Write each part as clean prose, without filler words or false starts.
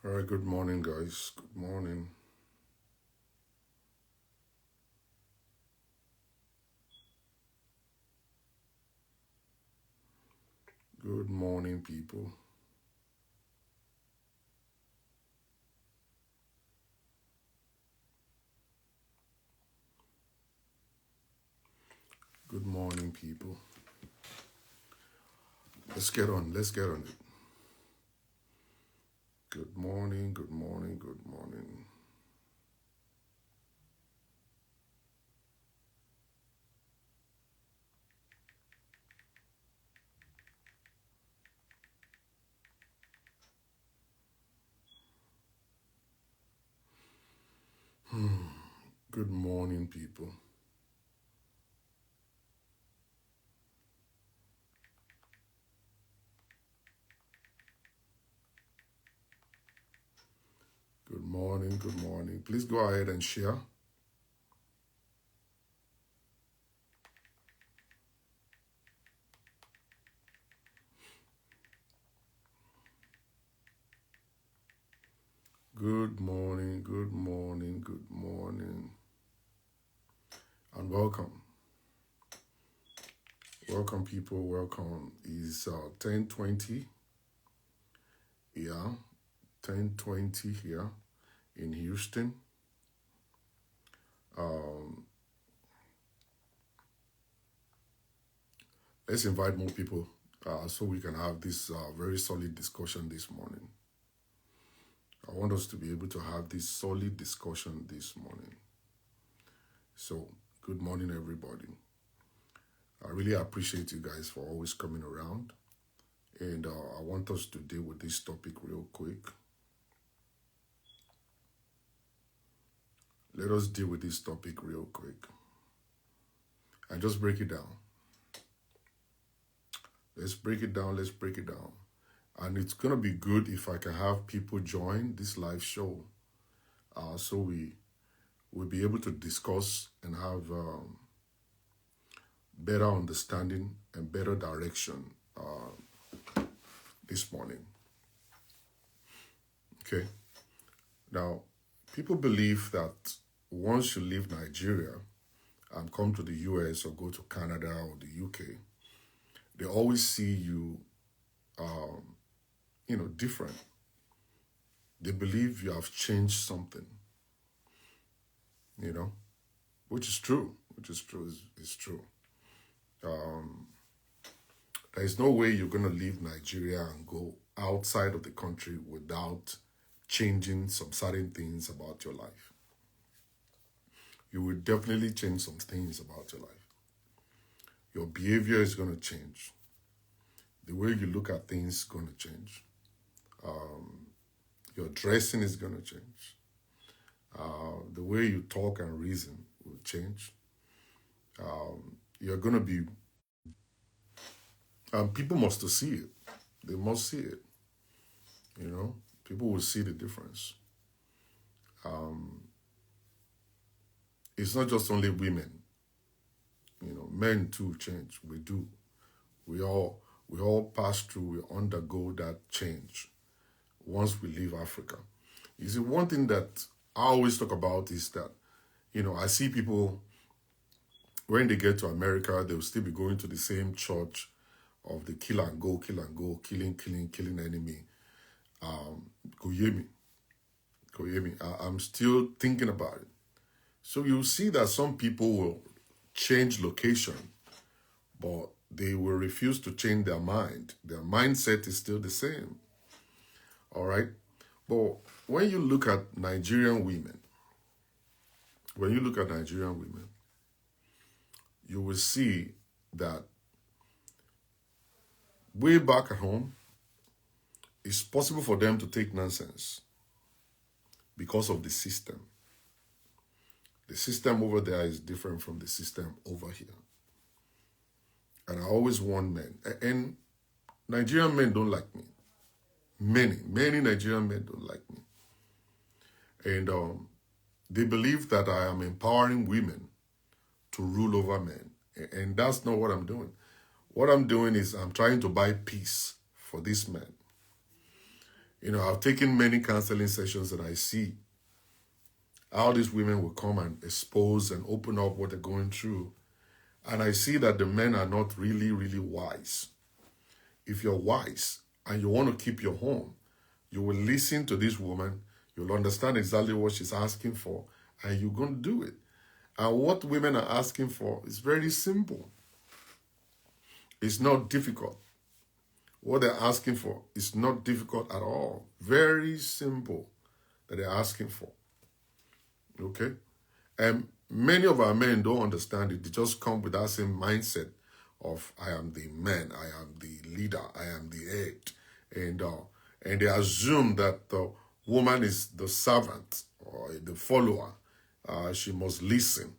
All right, good morning, guys. Good morning. Good morning, people. Good morning, people. Let's get on. Let's get on it. Good morning, good morning, good morning. Good morning, people. Good morning, good morning. Please go ahead and share. Good morning, good morning, good morning. And welcome. Welcome, people. Welcome. It's 10:20. Yeah, 10:20 here in Houston. Um, let's invite more people so we can have this very solid discussion this morning. I want us to be able to have this solid discussion this morning. So, good morning, everybody. I really appreciate you guys for always coming around. And I want us to deal with this topic real quick. Let us deal with this topic real quick and just break it down. Let's break it down. Let's break it down. And it's going to be good if I can have people join this live show so we'll be able to discuss and have better understanding and better direction this morning. Okay. Now, people believe that once you leave Nigeria and come to the US or go to Canada or the UK, they always see you, different. They believe you have changed something, which is true. Which is true. It's true. There is no way you're going to leave Nigeria and go outside of the country without changing some certain things about your life. You will definitely change some things about your life. Your behavior is going to change. The way you look at things is going to change. Your dressing is going to change. The way you talk and reason will change. You're going to be... people must see it. They must see it. People will see the difference. It's not just only women. Men too change. We do. We all pass through, we undergo that change once we leave Africa. You see, one thing that I always talk about is that, I see people, when they get to America, they'll still be going to the same church of the kill and go, killing enemy. Koyemi. I'm still thinking about it. So you'll see that some people will change location, but they will refuse to change their mind. Their mindset is still the same. All right? But when you look at Nigerian women, you will see that way back at home, it's possible for them to take nonsense because of the system. The system over there is different from the system over here. And I always warn men. And Nigerian men don't like me. Many Nigerian men don't like me. And they believe that I am empowering women to rule over men. And that's not what I'm doing. What I'm doing is I'm trying to buy peace for these men. I've taken many counseling sessions and I see how these women will come and expose and open up what they're going through. And I see that the men are not really, really wise. If you're wise and you want to keep your home, you will listen to this woman, you'll understand exactly what she's asking for, and you're going to do it. And what women are asking for is very simple. It's not difficult. What they're asking for is not difficult at all. Very simple that they're asking for. Okay? And many of our men don't understand it. They just come with that same mindset of, I am the man, I am the leader, I am the head. And they assume that the woman is the servant or the follower. She must listen.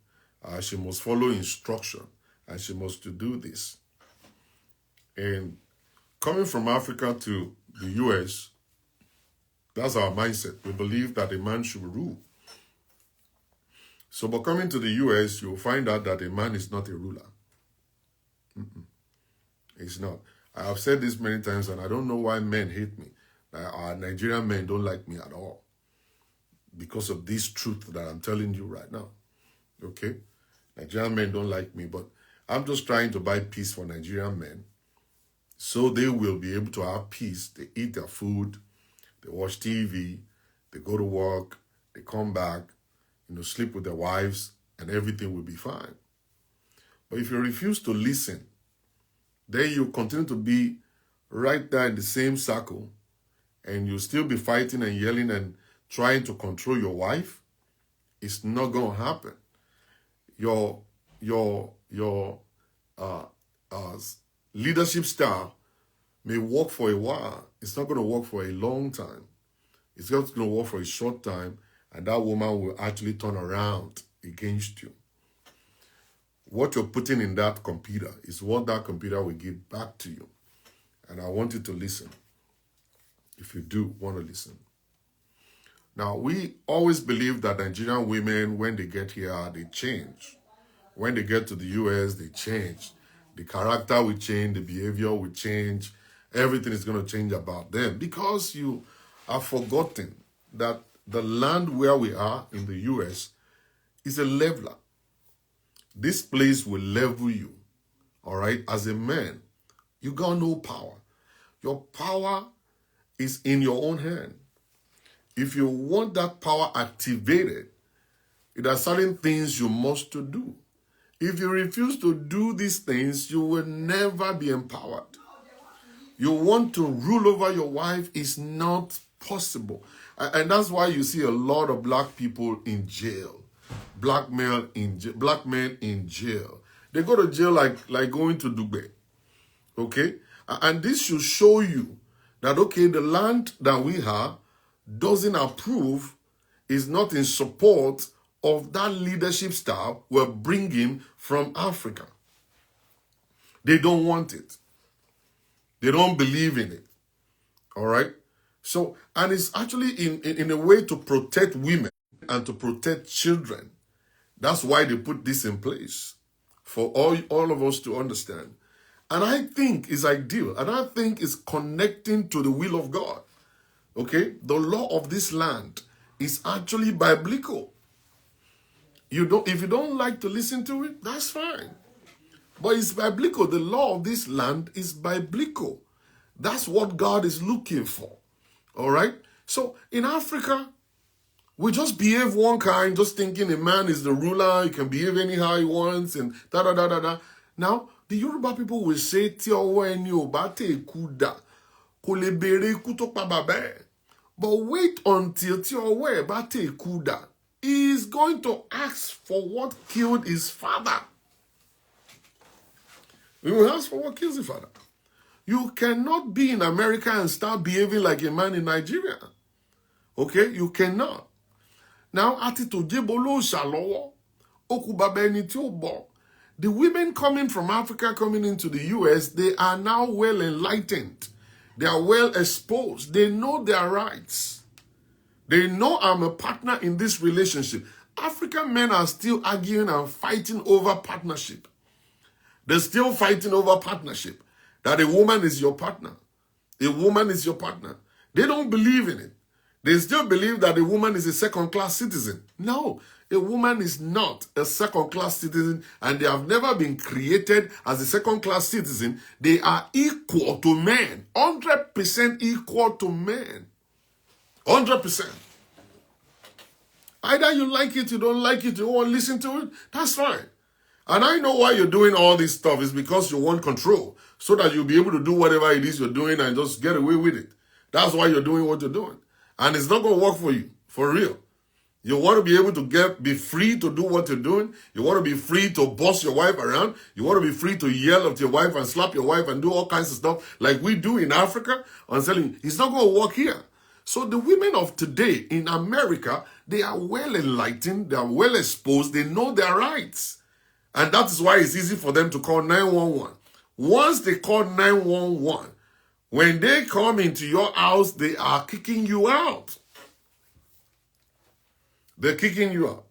She must follow instruction. And she must do this. And coming from Africa to the US, that's our mindset. We believe that a man should rule. So, but coming to the US, you'll find out that a man is not a ruler. It's not. I have said this many times, and I don't know why men hate me. Our Nigerian men don't like me at all because of this truth that I'm telling you right now. Okay? Nigerian men don't like me, but I'm just trying to buy peace for Nigerian men so they will be able to have peace. They eat their food, they watch TV, they go to work, they come back, sleep with their wives, and everything will be fine. But if you refuse to listen, then you continue to be right there in the same circle, and you'll still be fighting and yelling and trying to control your wife. It's not going to happen. Your leadership style may work for a while. It's not going to work for a long time. It's just going to work for a short time, and that woman will actually turn around against you. What you're putting in that computer is what that computer will give back to you. And I want you to listen. If you do want to listen. Now, we always believe that Nigerian women, when they get here, they change. When they get to the US, they change. The character will change, the behavior will change. Everything is going to change about them because you have forgotten that the land where we are in the US is a leveler. This place will level you, all right? As a man, you got no power. Your power is in your own hand. If you want that power activated, there are certain things you must to do. If you refuse to do these things, you will never be empowered. You want to rule over your wife is not possible. And that's why you see a lot of black people in jail. Black men in jail. They go to jail like going to Dubai. Okay? And this should show you that, okay, the land that we have doesn't approve, is not in support of that leadership style we're bringing from Africa. They don't want it. They don't believe in it. All right? So, and it's actually in a way to protect women and to protect children. That's why they put this in place for all of us to understand. And I think it's ideal. And I think it's connecting to the will of God. Okay? The law of this land is actually biblical. If you don't like to listen to it, that's fine. But it's biblical. The law of this land is biblical. That's what God is looking for. All right? So in Africa, we just behave one kind, just thinking a man is the ruler, he can behave anyhow he wants, and da-da-da-da-da. Now, the Yoruba people will say, but wait until Tiowe Bate Kuda. He is going to ask for what killed his father. He will ask for what kills his father. You cannot be in America and start behaving like a man in Nigeria. Okay? You cannot. Now, the women coming from Africa, coming into the US, they are now well enlightened. They are well exposed. They know their rights. They know I'm a partner in this relationship. African men are still arguing and fighting over partnership. They're still fighting over partnership. That a woman is your partner. A woman is your partner. They don't believe in it. They still believe that a woman is a second-class citizen. No, a woman is not a second-class citizen, and they have never been created as a second-class citizen. They are equal to men, 100% equal to men, 100%. Either you like it, you don't like it, you won't listen to it, that's fine. And I know why you're doing all this stuff is because you want control, so that you'll be able to do whatever it is you're doing and just get away with it. That's why you're doing what you're doing. And it's not going to work for you, for real. You want to be able to be free to do what you're doing. You want to be free to boss your wife around. You want to be free to yell at your wife and slap your wife and do all kinds of stuff like we do in Africa. I'm telling you, it's not going to work here. So the women of today in America, they are well enlightened, they are well exposed, they know their rights. And that is why it's easy for them to call 911. Once they call 911, when they come into your house, they are kicking you out. They're kicking you out.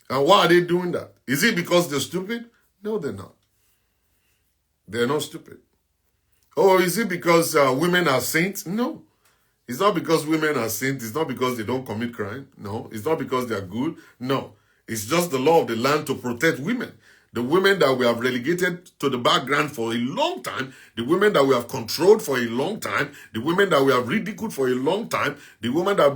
And why are they doing that? Is it because they're stupid? No, they're not. They're not stupid. Oh, is it because women are saints? No. It's not because women are saints. It's not because they don't commit crime. No. It's not because they're good. No. It's just the law of the land to protect women. The women that we have relegated to the background for a long time, the women that we have controlled for a long time, the women that we have ridiculed for a long time, the women that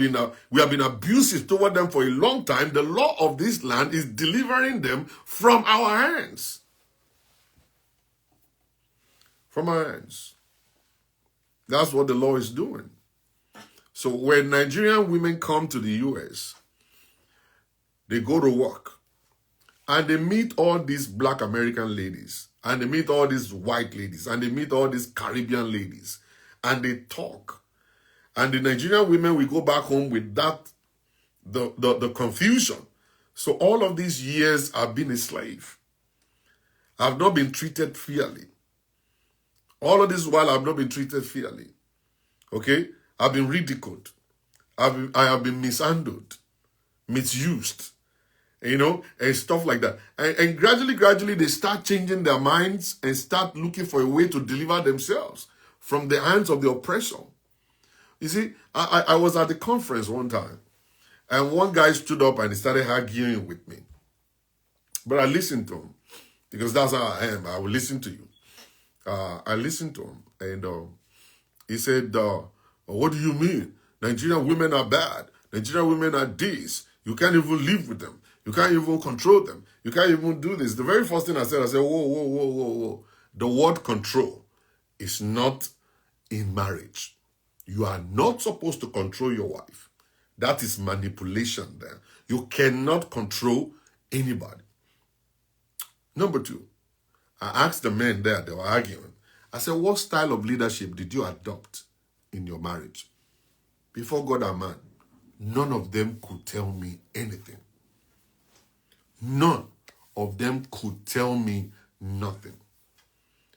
we have been abusive toward them for a long time, the law of this land is delivering them from our hands. From our hands. That's what the law is doing. So when Nigerian women come to the US, they go to work. And they meet all these black American ladies. And they meet all these white ladies. And they meet all these Caribbean ladies. And they talk. And the Nigerian women will go back home with that, the confusion. So all of these years I've been a slave. I've not been treated fairly. All of this while I've not been treated fairly. Okay? I've been ridiculed. I have been mishandled. Misused. You know, and stuff like that. And gradually, they start changing their minds and start looking for a way to deliver themselves from the hands of the oppressor. You see, I was at the conference one time, and one guy stood up and he started arguing with me. But I listened to him, because that's how I am. I will listen to you. I listened to him, and he said, what do you mean? Nigerian women are bad. Nigerian women are this. You can't even live with them. You can't even control them. You can't even do this. The very first thing I said, whoa. The word control is not in marriage. You are not supposed to control your wife. That is manipulation there. You cannot control anybody. Number two, I asked the men there, they were arguing. I said, what style of leadership did you adopt in your marriage? Before God and man, none of them could tell me anything. None of them could tell me nothing.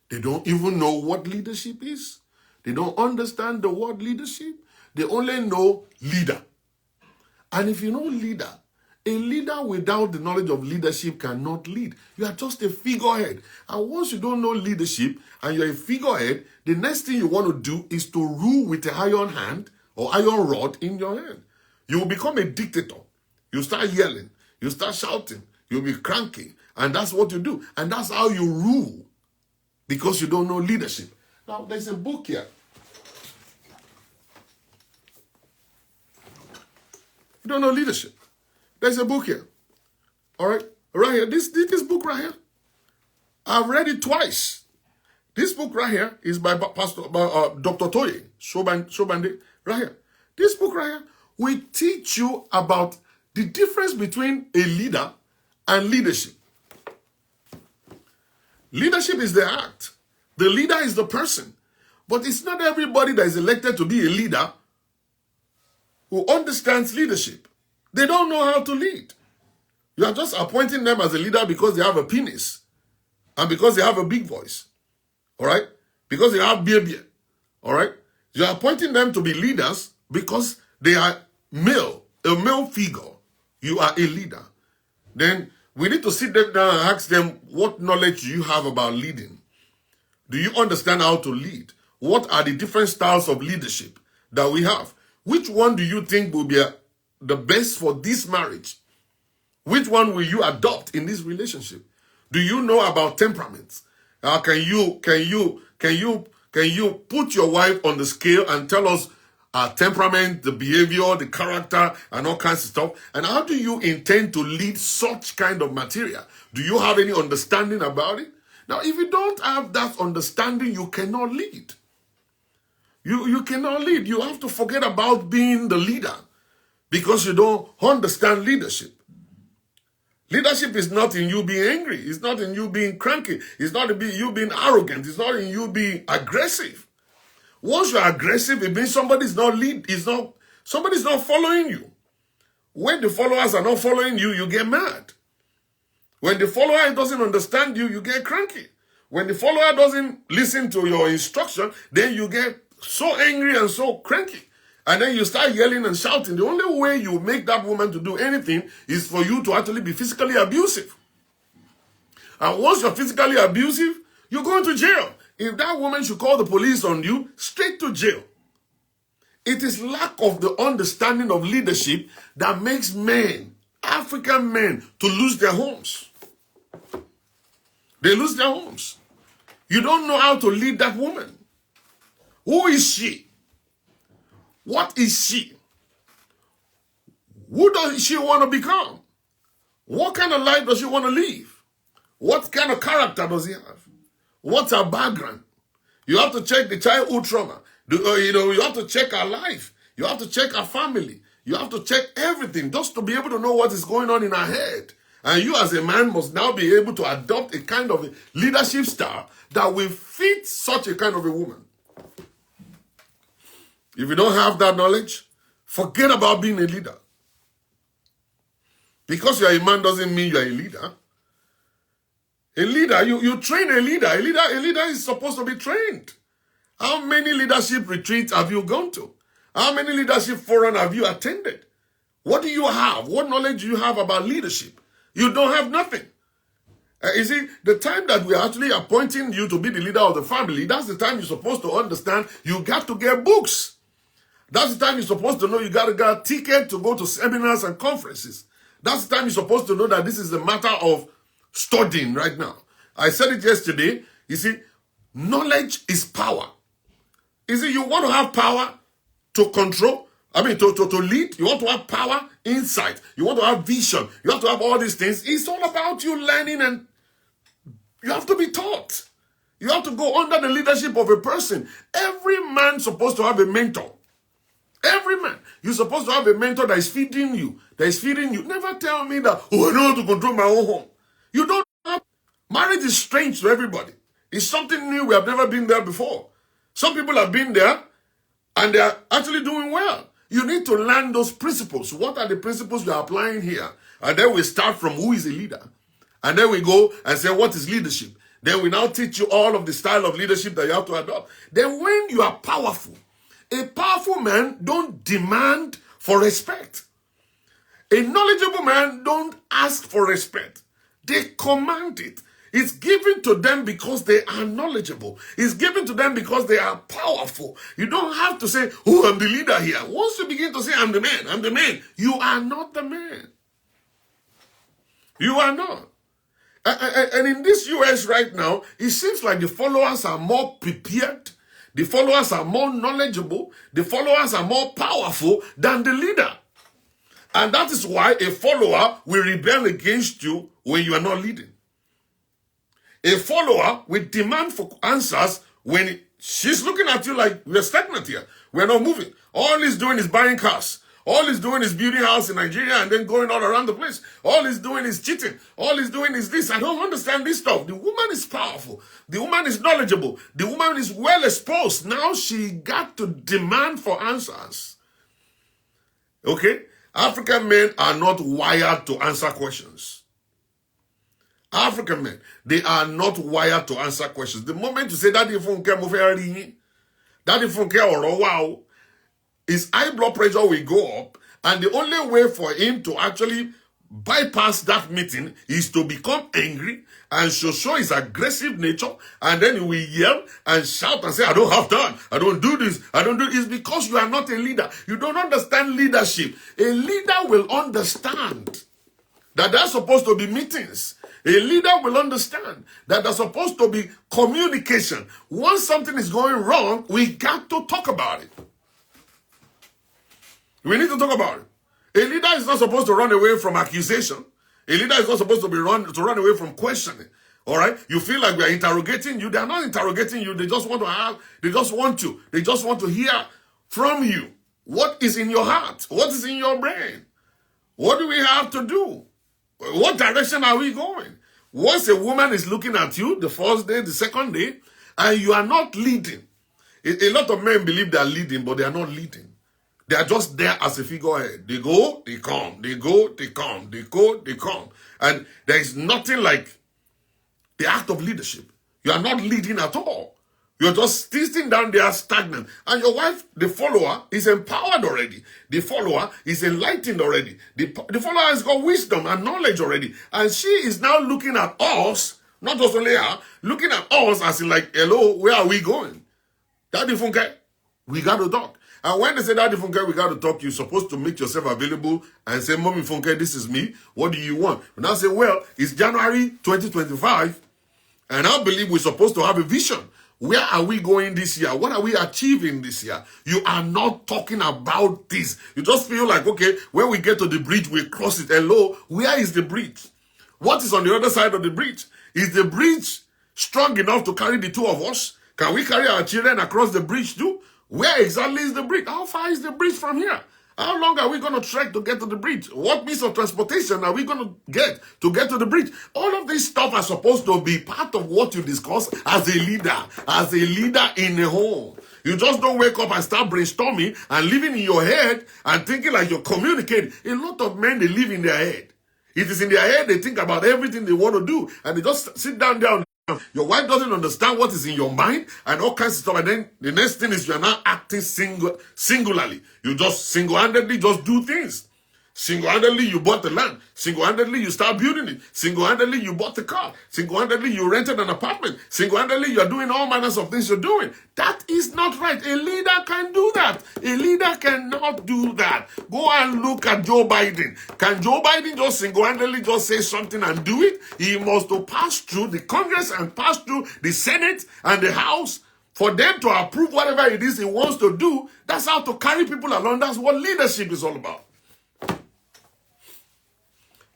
They don't even know what leadership is. They don't understand the word leadership. They only know leader. And if you know leader, a leader without the knowledge of leadership cannot lead. You are just a figurehead. And once you don't know leadership and you're a figurehead, the next thing you want to do is to rule with an iron hand or iron rod in your hand. You will become a dictator. You start yelling. You start shouting. You'll be cranky. And that's what you do. And that's how you rule. Because you don't know leadership. Now, there's a book here. You don't know leadership. There's a book here. All right? Right here. This book right here. I've read it twice. This book right here is by Dr. Toye Shobande. Right here. This book right here will teach you about the difference between a leader and leadership. Leadership is the act. The leader is the person. But it's not everybody that is elected to be a leader who understands leadership. They don't know how to lead. You are just appointing them as a leader because they have a penis and because they have a big voice. All right? Because they have beer. All right? You are appointing them to be leaders because they are male, a male figure. You are a leader. Then we need to sit them down and ask them, what knowledge do you have about leading? Do you understand how to lead? what are the different styles of leadership that we have? Which one do you think will be the best for this marriage? Which one will you adopt in this relationship? Do you know about temperaments? Can you put your wife on the scale and tell us temperament, the behavior, the character, and all kinds of stuff? And how do you intend to lead such kind of material? Do you have any understanding about it? Now, if you don't have that understanding, you cannot lead. You cannot lead. You have to forget about being the leader because you don't understand leadership. Leadership is not in you being angry. It's not in you being cranky. It's not in you being arrogant. It's not in you being aggressive. Once you're aggressive, it means somebody's not following you. When the followers are not following you, you get mad. When the follower doesn't understand you, you get cranky. When the follower doesn't listen to your instruction, then you get so angry and so cranky. And then you start yelling and shouting. The only way you make that woman to do anything is for you to actually be physically abusive. And once you're physically abusive, you're going to jail. If that woman should call the police on you, straight to jail. It is lack of the understanding of leadership that makes men, African men, to lose their homes. They lose their homes. You don't know how to lead that woman. Who is she? What is she? Who does she want to become? What kind of life does she want to live? What kind of character does he have? What's her background? You have to check the childhood trauma. You have to check her life. You have to check her family. You have to check everything just to be able to know what is going on in her head. And you as a man must now be able to adopt a kind of a leadership style that will fit such a kind of a woman. If you don't have that knowledge, forget about being a leader. Because you're a man doesn't mean you're a leader. A leader, you train a leader. A leader is supposed to be trained. How many leadership retreats have you gone to? How many leadership forums have you attended? What do you have? What knowledge do you have about leadership? You don't have nothing. You see, the time that we're actually appointing you to be the leader of the family, that's the time you're supposed to understand you got to get books. That's the time you're supposed to know you got to get a ticket to go to seminars and conferences. That's the time you're supposed to know that this is a matter of studying right now. I said it yesterday. You see, knowledge is power. You see, you want to have power to control, to lead. You want to have power, insight. You want to have vision. You have to have all these things. It's all about you learning, and you have to be taught. You have to go under the leadership of a person. Every man's supposed to have a mentor. Every man. You're supposed to have a mentor that is feeding you. Never tell me that, I know how to control my own home. You don't have. Marriage is strange to everybody. It's something new. We have never been there before. Some people have been there and they are actually doing well. You need to learn those principles. What are the principles we are applying here? And then we start from who is a leader. And then we go and say, what is leadership? Then we now teach you all of the style of leadership that you have to adopt. Then when you are powerful, a powerful man don't demand for respect. A knowledgeable man don't ask for respect. They command it. It's given to them because they are knowledgeable. It's given to them because they are powerful. You don't have to say, I'm the leader here. Once you begin to say, I'm the man, you are not the man. You are not. And in this US right now, it seems like the followers are more prepared. The followers are more knowledgeable. The followers are more powerful than the leader. And that is why a follower will rebel against you when you are not leading. A follower will demand for answers when she's looking at you like, we're stagnant here. We're not moving. All he's doing is buying cars. All he's doing is building a house in Nigeria and then going all around the place. All he's doing is cheating. All he's doing is this. I don't understand this stuff. The woman is powerful. The woman is knowledgeable. The woman is well exposed. Now she got to demand for answers. Okay? African men are not wired to answer questions. African men, they are not wired to answer questions. The moment you say, Daddy Funke Muferi, Daddy Funke Oro wow, his high blood pressure will go up, and the only way for him to actually bypass that meeting is to become angry and show his aggressive nature, and then he will yell and shout and say, I don't have time, I don't do this, I don't do this. It's because you are not a leader. You don't understand leadership. A leader will understand that there's supposed to be meetings. A leader will understand that there's supposed to be communication. Once something is going wrong, we got to talk about it. We need to talk about it. A leader is not supposed to run away from accusation. A leader is not supposed to run away from questioning. All right? You feel like we are interrogating you. They are not interrogating you. They just want to hear from you. What is in your heart? What is in your brain? What do we have to do? What direction are we going? Once a woman is looking at you, the first day, the second day, and you are not leading. A lot of men believe they are leading, but they are not leading. They are just there as a figurehead. They go, they come. They go, they come. They go, they come. And there is nothing like the act of leadership. You are not leading at all. You're just sitting down there stagnant. And your wife, the follower, is empowered already. The follower is enlightened already. The follower has got wisdom and knowledge already. And she is now looking at us, not just only her, looking at us as in like, hello, where are we going? Daddy Funke, we got to talk. And when they say, Daddy Funke, we got to talk, you're supposed to make yourself available and say, Mommy Funke, this is me. What do you want? And I say, well, it's January 2025, and I believe we're supposed to have a vision. Where are we going this year? What are we achieving this year? You are not talking about this. You just feel like, okay, when we get to the bridge, we cross it. Hello, where is the bridge? What is on the other side of the bridge? Is the bridge strong enough to carry the two of us? Can we carry our children across the bridge too? Where exactly is the bridge? How far is the bridge from here? How long are we going to trek to get to the bridge? What means of transportation are we going to get to the bridge? All of this stuff are supposed to be part of what you discuss as a leader in a home. You just don't wake up and start brainstorming and living in your head and thinking like you're communicating. A lot of men, they live in their head. It is in their head, they think about everything they want to do, and they just sit down there. Your wife doesn't understand what is in your mind and all kinds of stuff. And then the next thing is you're now acting singularly. You just single-handedly just do things. Single-handedly, you bought the land. Single-handedly, you start building it. Single-handedly, you bought the car. Single-handedly, you rented an apartment. Single-handedly, you're doing all manners of things you're doing. That is not right. A leader can do that. A leader cannot do that. Go and look at Joe Biden. Can Joe Biden just single-handedly just say something and do it? He must to pass through the Congress and pass through the Senate and the House for them to approve whatever it is he wants to do. That's how to carry people along. That's what leadership is all about.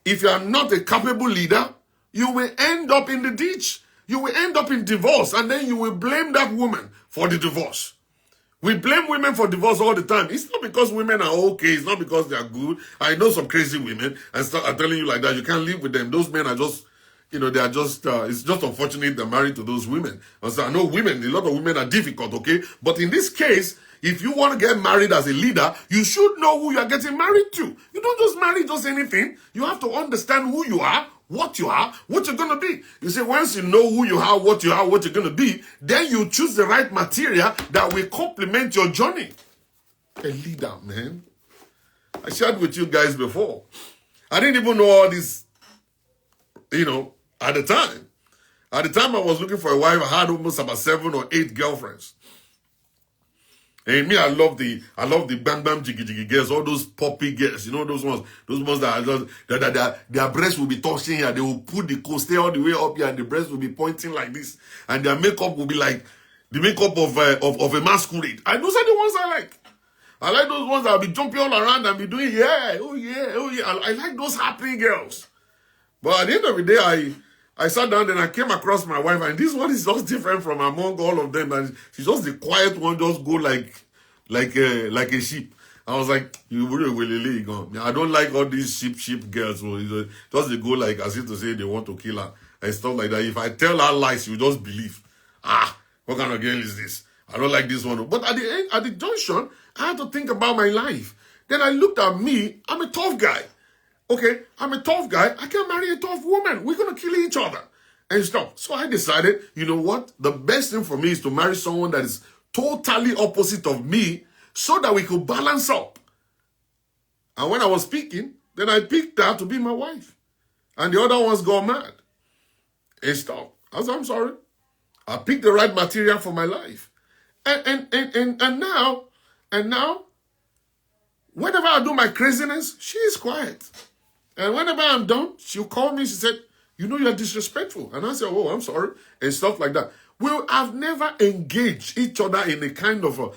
If you are not a capable leader, you will end up in the ditch. You will end up in divorce, and then you will blame that woman for the divorce. We blame women for divorce all the time. It's not because women are okay. It's not because they are good. I know some crazy women, and I'm telling you like that. You can't live with them. Those men are just, they are just, it's just unfortunate they're married to those women. And so I know women, a lot of women are difficult, okay? But in this case, if you want to get married as a leader, you should know who you are getting married to. You don't just marry just anything. You have to understand who you are, what you're going to be. You see, once you know who you are, what you're going to be, then you choose the right material that will complement your journey. A leader, man. I shared with you guys before. I didn't even know all this, at the time. At the time I was looking for a wife, I had almost about 7 or 8 girlfriends. And me, I love the bang bang jiggy jiggy girls, all those poppy girls, those ones that are just, their breasts will be touching here. They will put the coaster all the way up here, and the breasts will be pointing like this, and their makeup will be like the makeup of a masquerade. And those are the ones I like. I like those ones that will be jumping all around and be doing oh yeah. I like those happy girls. But at the end of the day, I sat down and I came across my wife, and this one is just different from among all of them. And she's just the quiet one, just go like a sheep. I was like, you really gone. I don't like all these sheep girls. Just they go like as if to say they want to kill her and stuff like that. If I tell her lies, you just believe. What kind of girl is this? I don't like this one. But at the junction, I had to think about my life. Then I looked at me. I'm a tough guy. Okay, I'm a tough guy. I can't marry a tough woman. We're going to kill each other and stuff. So I decided, you know what? The best thing for me is to marry someone that is totally opposite of me so that we could balance up. And when I was speaking, Then I picked her to be my wife. And the other ones got mad and stopped. I said, I'm sorry. I picked the right material for my life. And now, whenever I do my craziness, she is quiet. And whenever I'm done, she'll call me. She said, you know, you're disrespectful. And I said, oh, I'm sorry. And stuff like that. Well, I've never engaged each other in a kind of,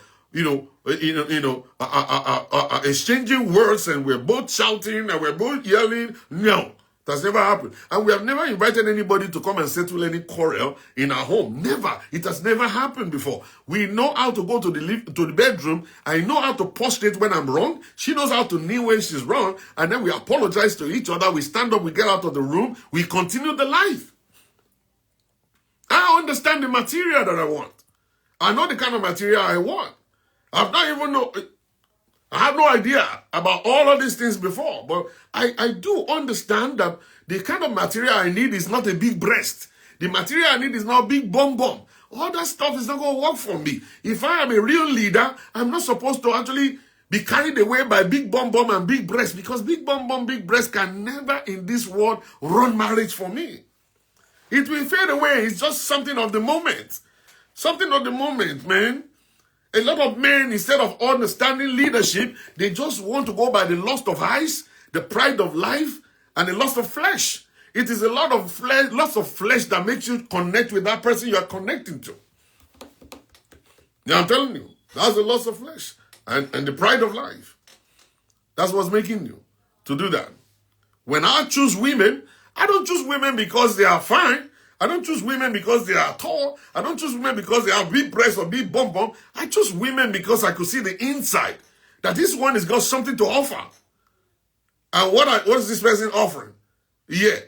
exchanging words and we're both shouting and we're both yelling. No, that's never happened. And we have never invited anybody to come and settle any quarrel in our home. Never. It has never happened before. We know how to go to the bedroom. I know how to prostrate when I'm wrong. She knows how to kneel when she's wrong. And then we apologize to each other. We stand up, we get out of the room. We continue the life. I understand the material that I want. I know the kind of material I want. I have no idea about all of these things before, but I do understand that the kind of material I need is not a big breast. The material I need is not a big bum bum. All that stuff is not going to work for me. If I am a real leader, I'm not supposed to actually be carried away by big bum bum and big breast, because big bum bum, big breast can never in this world run marriage for me. It will fade away. It's just something of the moment. Something of the moment, man. A lot of men, instead of understanding leadership, they just want to go by the lust of eyes, the pride of life, and the lust of flesh. It is a lot of flesh, lots of flesh that makes you connect with that person you are connecting to. Yeah, I'm telling you, that's the lust of flesh and the pride of life. That's what's making you to do that. When I choose women, I don't choose women because they are fine. I don't choose women because they are tall. I don't choose women because they have big breasts or big bum bum. I choose women because I could see the inside. That this one has got something to offer. And what is this person offering? Yeah.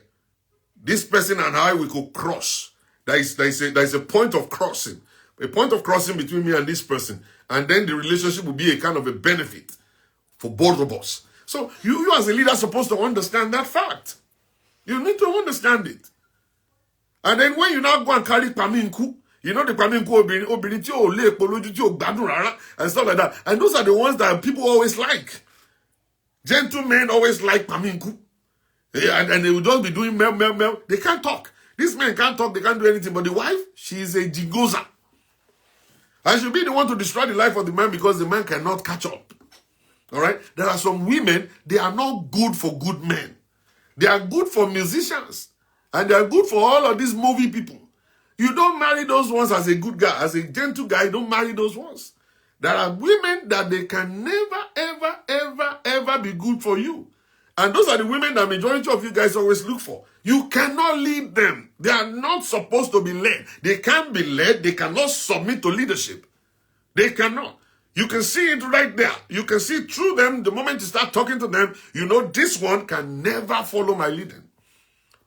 This person and I, we could cross. There is a point of crossing. A point of crossing between me and this person. And then the relationship will be a kind of a benefit for both of us. So you as a leader are supposed to understand that fact. You need to understand it. And then when you now go and carry paminku, you know the paminku and stuff like that. And those are the ones that people always like. Gentlemen always like paminku. And they will just be doing mel. They can't talk. These men can't talk, they can't do anything. But the wife, she is a jigoza. And she'll be the one to destroy the life of the man because the man cannot catch up. All right? There are some women, they are not good for good men. They are good for musicians. And they are good for all of these movie people. You don't marry those ones as a good guy. As a gentle guy, don't marry those ones. There are women that they can never, ever be good for you. And those are the women that majority of you guys always look for. You cannot lead them. They are not supposed to be led. They can't be led. They cannot submit to leadership. They cannot. You can see it right there. You can see through them. The moment you start talking to them, you know this one can never follow my leading.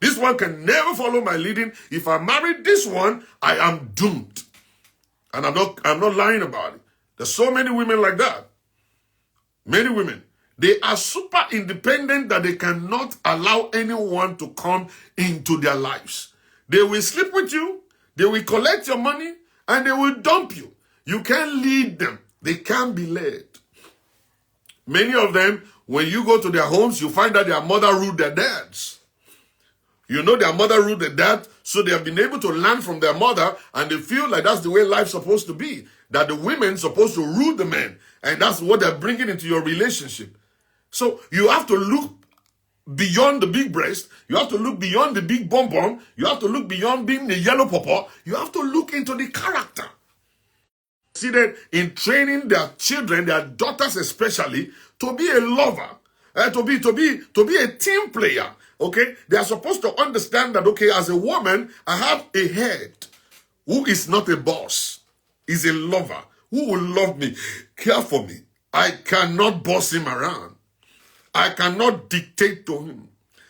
This one can never follow my leading. If I marry this one, I am doomed. And I'm not lying about it. There's so many women like that. Many women. They are super independent that they cannot allow anyone to come into their lives. They will sleep with you. They will collect your money. And they will dump you. You can't lead them. They can't be led. Many of them, when you go to their homes, you find that their mother ruled their dads. You know their mother ruled their dad, so they have been able to learn from their mother, and they feel like that's the way life's supposed to be. That the women's supposed to rule the men, and that's what they're bringing into your relationship. So you have to look beyond the big breast. You have to look beyond the big bum bum. You have to look beyond being the yellow pawpaw. You have to look into the character. See that in training their children, their daughters especially, to be a lover, to be a team player. Okay, they are supposed to understand that, okay, as a woman, I have a head who is not a boss, is a lover, who will love me, care for me. I cannot boss him around. I cannot dictate to him.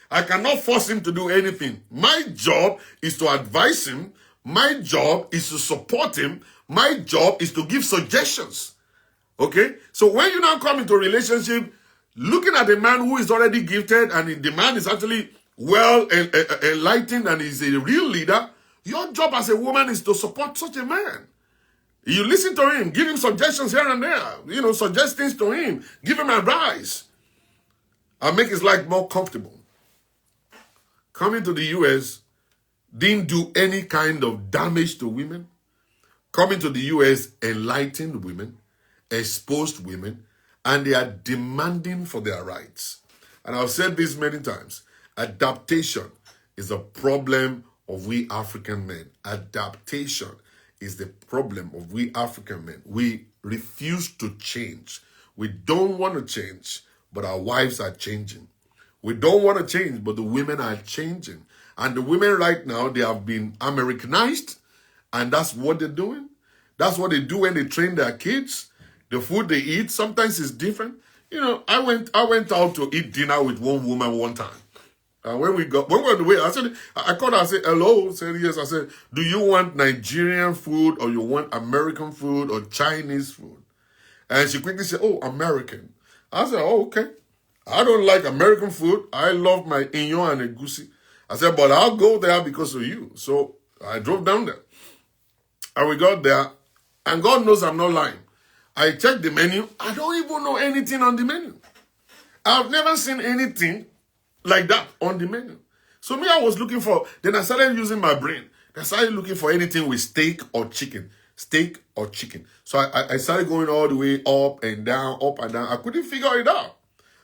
I cannot force him to do anything. My job is to advise him. My job is to support him. My job is to give suggestions. Okay, so when you now come into a relationship, looking at a man who is already gifted and the man is actually well enlightened and is a real leader, your job as a woman is to support such a man. You listen to him, give him suggestions here and there, suggest things to him, give him advice. and make his life more comfortable. Coming to the US didn't do any kind of damage to women. Coming to the US enlightened women, exposed women, and they are demanding for their rights. And I've said this many times. Adaptation is a problem of we African men. Adaptation is the problem of we African men. We refuse to change. We don't want to change, but our wives are changing. We don't want to change, but the women are changing. And the women right now, they have been Americanized, and that's what they're doing. That's what they do when they train their kids. The food they eat sometimes is different. You know, I went out to eat dinner with one woman one time. And when we were on the way, I called her, I said, hello. Said yes. I said, do you want Nigerian food, or you want American food, or Chinese food? And she quickly said, oh, American. I said, oh, okay. I don't like American food. I love my inyo and egusi. I said, but I'll go there because of you. So I drove down there. And we got there. And God knows I'm not lying. I checked the menu. I don't even know anything on the menu. I've never seen anything like that on the menu. So me, I was looking for, then I started using my brain. I started looking for anything with steak or chicken. Steak or chicken. So I started going all the way up and down, up and down. I couldn't figure it out.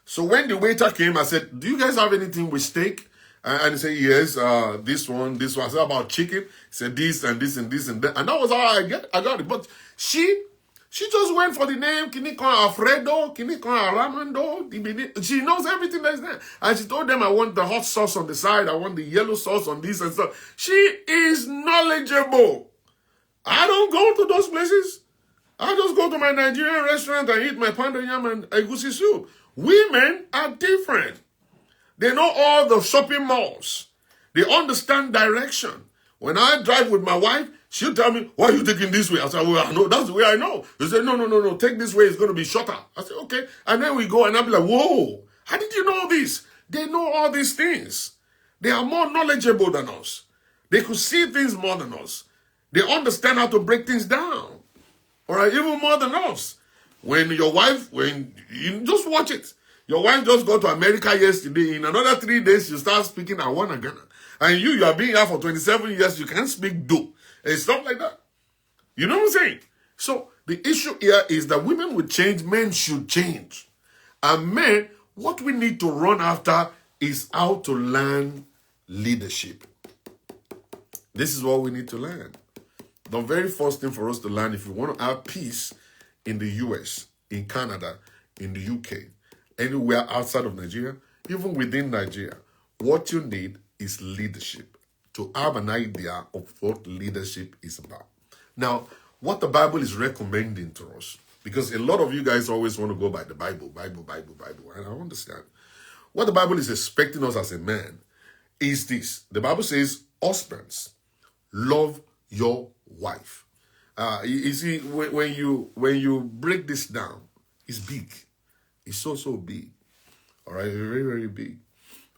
So when the waiter came, I said, do you guys have anything with steak? And he said, yes, this one. I said, about chicken? He said, this and this and this and that. And that was how I got it. But she just went for the name, Kinikon Alfredo, Kinikon Aramando. She knows everything that's there. And she told them, I want the hot sauce on the side. I want the yellow sauce on this and stuff. She is knowledgeable. I don't go to those places. I just go to my Nigerian restaurant and eat my pounded yam and egusi soup. Women are different. They know all the shopping malls. They understand direction. When I drive with my wife, she'll tell me, why are you taking this way? I said, well, I know, that's the way I know. She said, no, take this way, it's going to be shorter. I said, okay. And then we go and I'll be like, whoa, how did you know this? They know all these things. They are more knowledgeable than us. They could see things more than us. They understand how to break things down. All right, even more than us. When you just watch it. Your wife just got to America yesterday. In another 3 days, you start speaking Awana Ghana. And you are being here for 27 years, you can't speak Do. And stuff like that. You know what I'm saying? So the issue here is that women will change, men should change. And men, what we need to run after is how to learn leadership. This is what we need to learn. The very first thing for us to learn, if we want to have peace in the US, in Canada, in the UK, anywhere outside of Nigeria, even within Nigeria, what you need is leadership. To have an idea of what leadership is about. Now, what the Bible is recommending to us, because a lot of you guys always want to go by the Bible, and I understand. What the Bible is expecting us as a man is this. The Bible says, husbands, love your wife. You see, when you break this down, it's big. It's so big. All right, very, very big.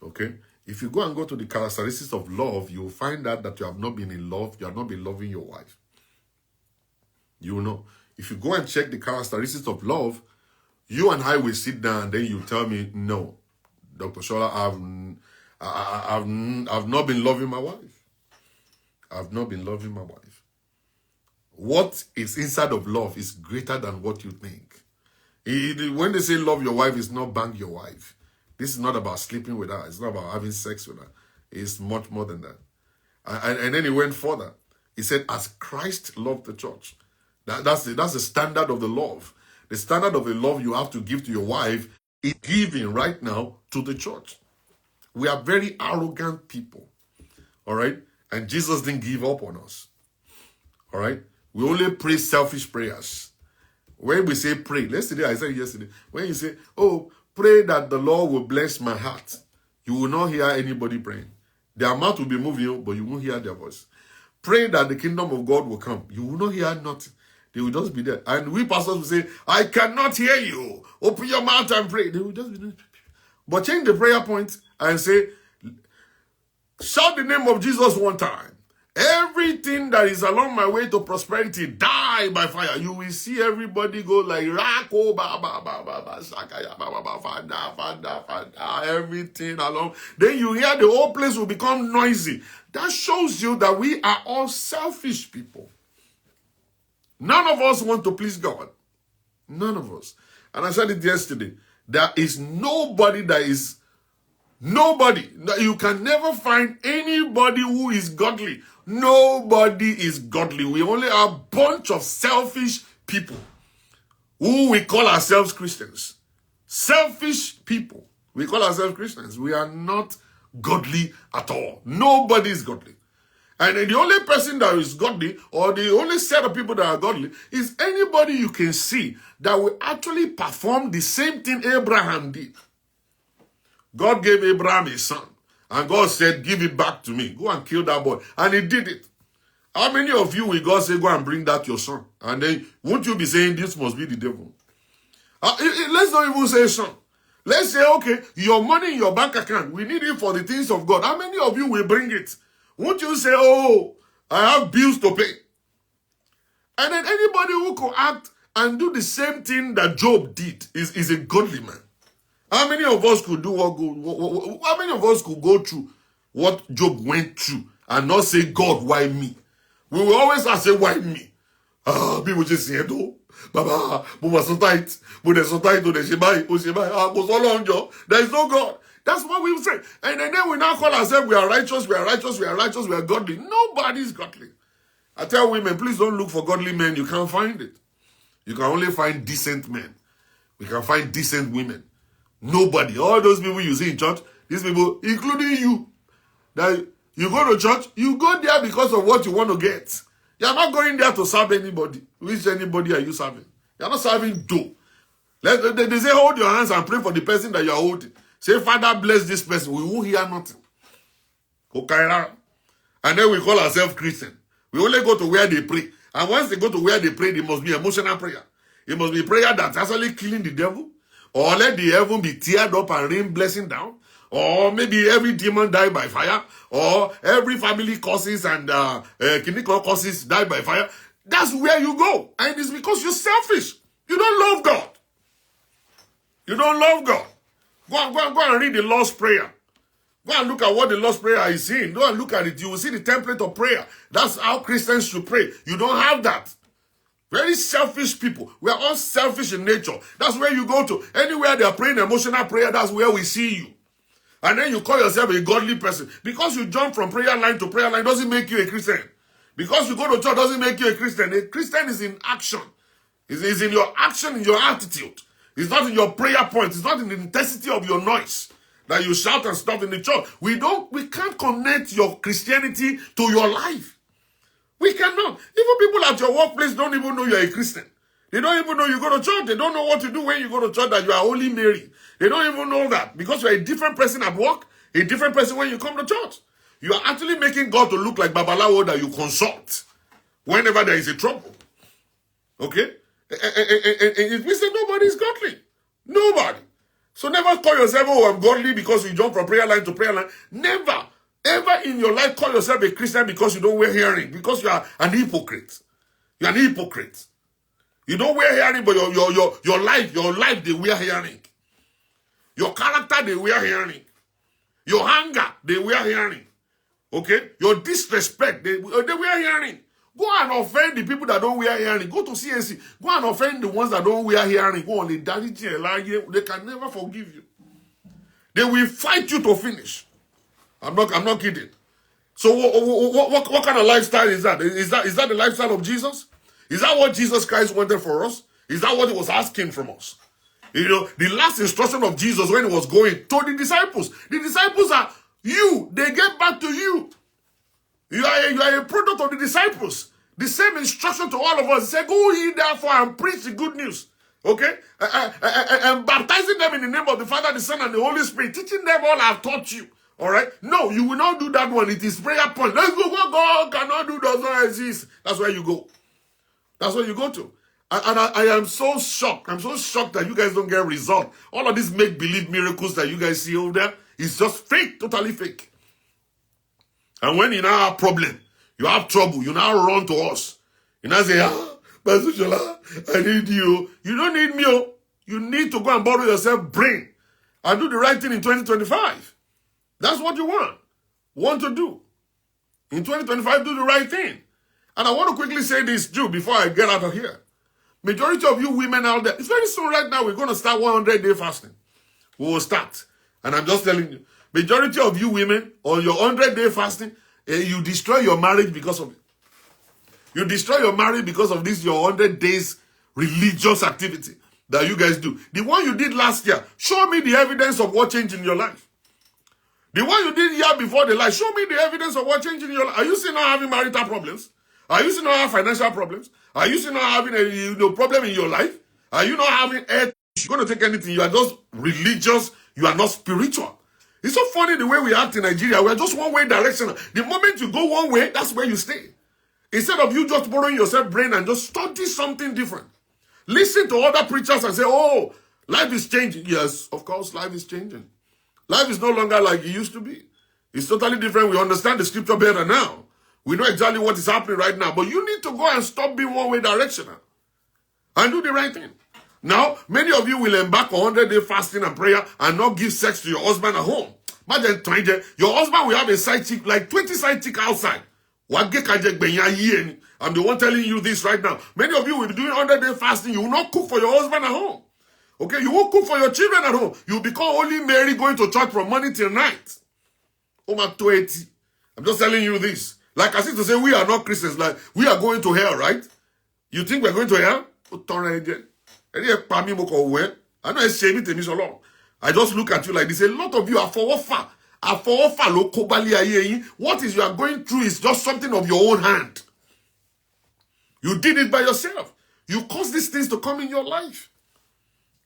Okay? If you go to the characteristics of love, you will find out that you have not been in love. You have not been loving your wife. You will know. If you go and check the characteristics of love, you and I will sit down and then you tell me, no, Dr. Shola, I've not been loving my wife. I've not been loving my wife. What is inside of love is greater than what you think. When they say love your wife, it's not bang your wife. This is not about sleeping with her. It's not about having sex with her. It's much more than that. And then he went further. He said, as Christ loved the church. That's the standard of the love. The standard of the love you have to give to your wife is giving right now to the church. We are very arrogant people. All right? And Jesus didn't give up on us. All right? We only pray selfish prayers. When we say pray, I said yesterday, when you say, oh, pray that the Lord will bless my heart, you will not hear anybody praying. Their mouth will be moving, but you won't hear their voice. Pray that the kingdom of God will come. You will not hear nothing. They will just be there. And we pastors will say, I cannot hear you. Open your mouth and pray. They will just be there. But change the prayer point and say, shout the name of Jesus one time. Everything that is along my way to prosperity, die by fire. You will see everybody go like, Rako, ba, ba, ba, ba, ba, Sakaya, ba, ba, ba, fada, fada, fada, everything along. Then you hear the whole place will become noisy. That shows you that we are all selfish people. None of us want to please God. None of us. And I said it yesterday. There is nobody that is nobody. You can never find anybody who is godly. Nobody is godly. We only are a bunch of selfish people who we call ourselves Christians. Selfish people. We call ourselves Christians. We are not godly at all. Nobody is godly. And the only person that is godly, or the only set of people that are godly, is anybody you can see that will actually perform the same thing Abraham did. God gave Abraham a son. And God said, give it back to me. Go and kill that boy. And he did it. How many of you will God say, go and bring that your son? And then, won't you be saying, this must be the devil? Let's not even say son. Let's say, okay, your money in your bank account, we need it for the things of God. How many of you will bring it? Won't you say, oh, I have bills to pay? And then anybody who could act and do the same thing that Job did is a godly man. How many of us could do how many of us could go through what Job went through and not say, God, why me? We will always say, why me? People just say, no. Baba, but was so tight. But they're so tight to the Shebai. There is no God. That's what we say. And then we now call ourselves, we are righteous, we are righteous, we are righteous, we are godly. Nobody is godly. I tell women, please don't look for godly men. You can't find it. You can only find decent men. We can find decent women. Nobody. All those people you see in church, these people, including you, that you go to church, you go there because of what you want to get. You're not going there to serve anybody. Which anybody are you serving? You're not serving dough. They say, hold your hands and pray for the person that you're holding. Say, Father, bless this person. We won't hear nothing. Okay. And then we call ourselves Christian. We only go to where they pray. And once they go to where they pray, it must be emotional prayer. It must be prayer that's actually killing the devil. Or let the heaven be teared up and rain blessing down. Or maybe every demon die by fire. Or every family causes and clinical causes die by fire. That's where you go. And it's because you're selfish. You don't love God. You don't love God. Go and read the Lord's Prayer. Go and look at what the Lord's Prayer is saying. Go and look at it. You will see the template of prayer. That's how Christians should pray. You don't have that. Very selfish people. We are all selfish in nature. That's where you go to. Anywhere they are praying emotional prayer, that's where we see you. And then you call yourself a godly person. Because you jump from prayer line to prayer line doesn't make you a Christian. Because you go to church doesn't make you a Christian. A Christian is in action. It's in your action, in your attitude. It's not in your prayer point. It's not in the intensity of your noise that you shout and stuff in the church. We can't connect your Christianity to your life. We cannot. Even people at your workplace don't even know you're a Christian. They don't even know you go to church. They don't know what to do when you go to church, that you are Holy Mary. They don't even know that. Because you're a different person at work, a different person when you come to church. You are actually making God to look like Babalawo that you consult whenever there is a trouble. Okay? And we say nobody is godly. Nobody. So never call yourself, oh, I'm godly because you jump from prayer line to prayer line. Never, ever in your life call yourself a Christian because you don't wear hearing. Because you are an hypocrite. You're an hypocrite. You don't wear hearing, but your life, they wear hearing. Your character, they wear hearing. Your anger, they wear hearing. Okay? Your disrespect, they wear hearing. Go and offend the people that don't wear hearing. Go to CNC. Go and offend the ones that don't wear hearing. Go on the daddy chair. They can never forgive you. They will fight you to finish. I'm not kidding. So what kind of lifestyle is that? Is that the lifestyle of Jesus? Is that what Jesus Christ wanted for us? Is that what he was asking from us? You know, the last instruction of Jesus when he was going to the disciples are you. They get back to you. You are a product of the disciples. The same instruction to all of us. He said, go ye therefore and preach the good news. Okay? And baptizing them in the name of the Father, the Son, and the Holy Spirit. Teaching them all I've taught you. Alright? No, you will not do that one. It is prayer point. Let's go. What God cannot do does not exist. That's where you go. That's where you go to. And I am so shocked. I'm so shocked that you guys don't get result. All of these make-believe miracles that you guys see over there is just fake. Totally fake. And when you now have a problem, You have trouble. You now run to us. You now say, Pastor Shola, I need you. You don't need me. You need to go and borrow yourself brain and do the right thing in 2025. That's what you want to do. In 2025, do the right thing. And I want to quickly say this too before I get out of here. Majority of you women out there, it's very soon right now, we're going to start 100-day fasting. We will start. And I'm just telling you, majority of you women on your 100-day fasting, you destroy your marriage because of it. You destroy your marriage because of this, your 100 days religious activity that you guys do. The one you did last year, show me the evidence of what changed in your life. The one you did year before the life, show me the evidence of what changed in your life. Are you still not having marital problems? Are you still not having financial problems? Are you still not having a problem in your life? Are you not having health? You're going to take anything. You are just religious. You are not spiritual. It's so funny the way we act in Nigeria. We are just one way direction. The moment you go one way, that's where you stay. Instead of you just borrowing yourself brain and just study something different. Listen to other preachers and say, oh, life is changing. Yes, of course, life is changing. Life is no longer like it used to be. It's totally different. We understand the scripture better now. We know exactly what is happening right now. But you need to go and stop being one-way directional and do the right thing. Now, many of you will embark on 100-day fasting and prayer and not give sex to your husband at home. Imagine trying to, your husband will have a side chick, like 20 side chick outside. I'm the one telling you this right now. Many of you will be doing 100-day fasting. You will not cook for your husband at home. Okay, you won't cook for your children at home. You'll become only Mary going to church from morning till night. I'm just telling you this. Like I said to say, we are not Christians. Like, we are going to hell, right? You think we're going to hell? I know it's shaming to me so long. I just look at you like this. A lot of you are for offer. What is you are going through is just something of your own hand. You did it by yourself. You caused these things to come in your life.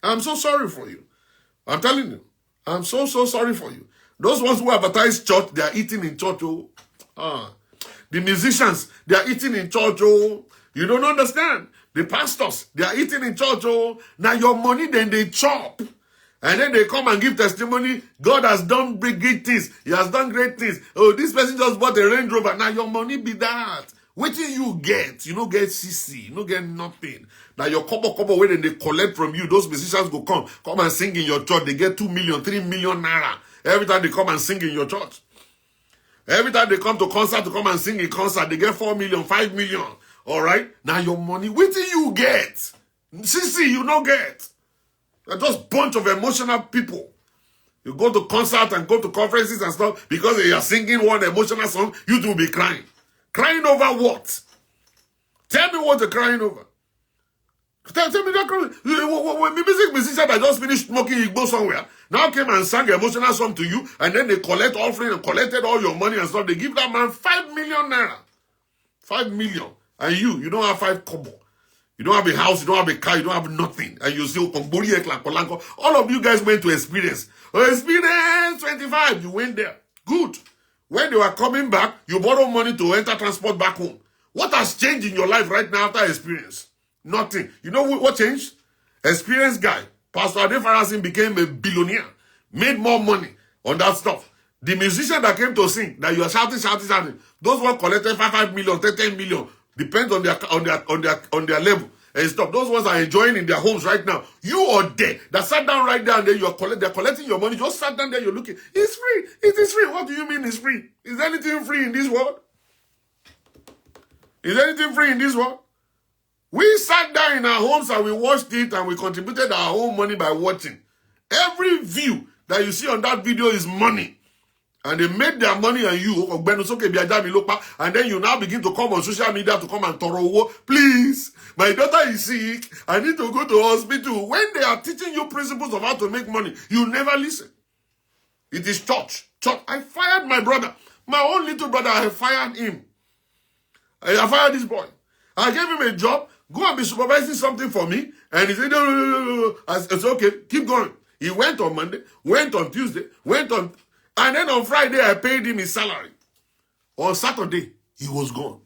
I'm so sorry for you. I'm telling you. I'm so sorry for you. Those ones who advertise church, they are eating in church. The musicians, they are eating in church. You don't understand. The pastors, they are eating in church. Now your money, then they chop. And then they come and give testimony. God has done great things. He has done great things. Oh, this person just bought a Range Rover. Now your money be that. What do you get? You don't get CC. You don't get nothing. Now your couple when they collect from you, those musicians go come and sing in your church. They get 2 million, 3 million naira. Every time they come and sing in your church. Every time they come to concert to come and sing in concert, they get 4 million, 5 million. All right? Now your money, what do you get? CC, you don't get. They're just bunch of emotional people. You go to concert and go to conferences and stuff because they are singing one emotional song, you two will be crying. Crying over what? Tell me what you're crying over. Tell me that musician that just finished smoking Igbo somewhere now came and sang an emotional song to you, and then they collect offering and collected all your money and stuff. They give that man 5 million naira. 5 million. And you don't have 5 kobo. You don't have a house, you don't have a car, you don't have nothing. And you still all of you guys went to experience. Experience 25. You went there. Good. When they were coming back, you borrowed money to enter transport back home. What has changed in your life right now after experience? Nothing. You know what changed? Experience guy. Pastor Adefarasin became a billionaire. Made more money on that stuff. The musician that came to sing, that you are shouting. Those ones collected 5 million, 10 million. Depends on their level and stuff. Those ones are enjoying in their homes right now. You are there. That sat down right there and then they're collecting your money. Just sat down there, you're looking. It's free. It is free. What do you mean it's free? Is anything free in this world? Is anything free in this world? We sat down in our homes and we watched it and we contributed our own money by watching. Every view that you see on that video is money. And they made their money on you. And then you now begin to come on social media to come and toro. Please, my daughter is sick. I need to go to hospital. When they are teaching you principles of how to make money, you never listen. It is church. I fired my brother. My own little brother, I fired him. I fired this boy. I gave him a job. Go and be supervising something for me. And he said, no. I said, it's okay. Keep going. He went on Monday, went on Tuesday, went on... And then on Friday, I paid him his salary. On Saturday, he was gone.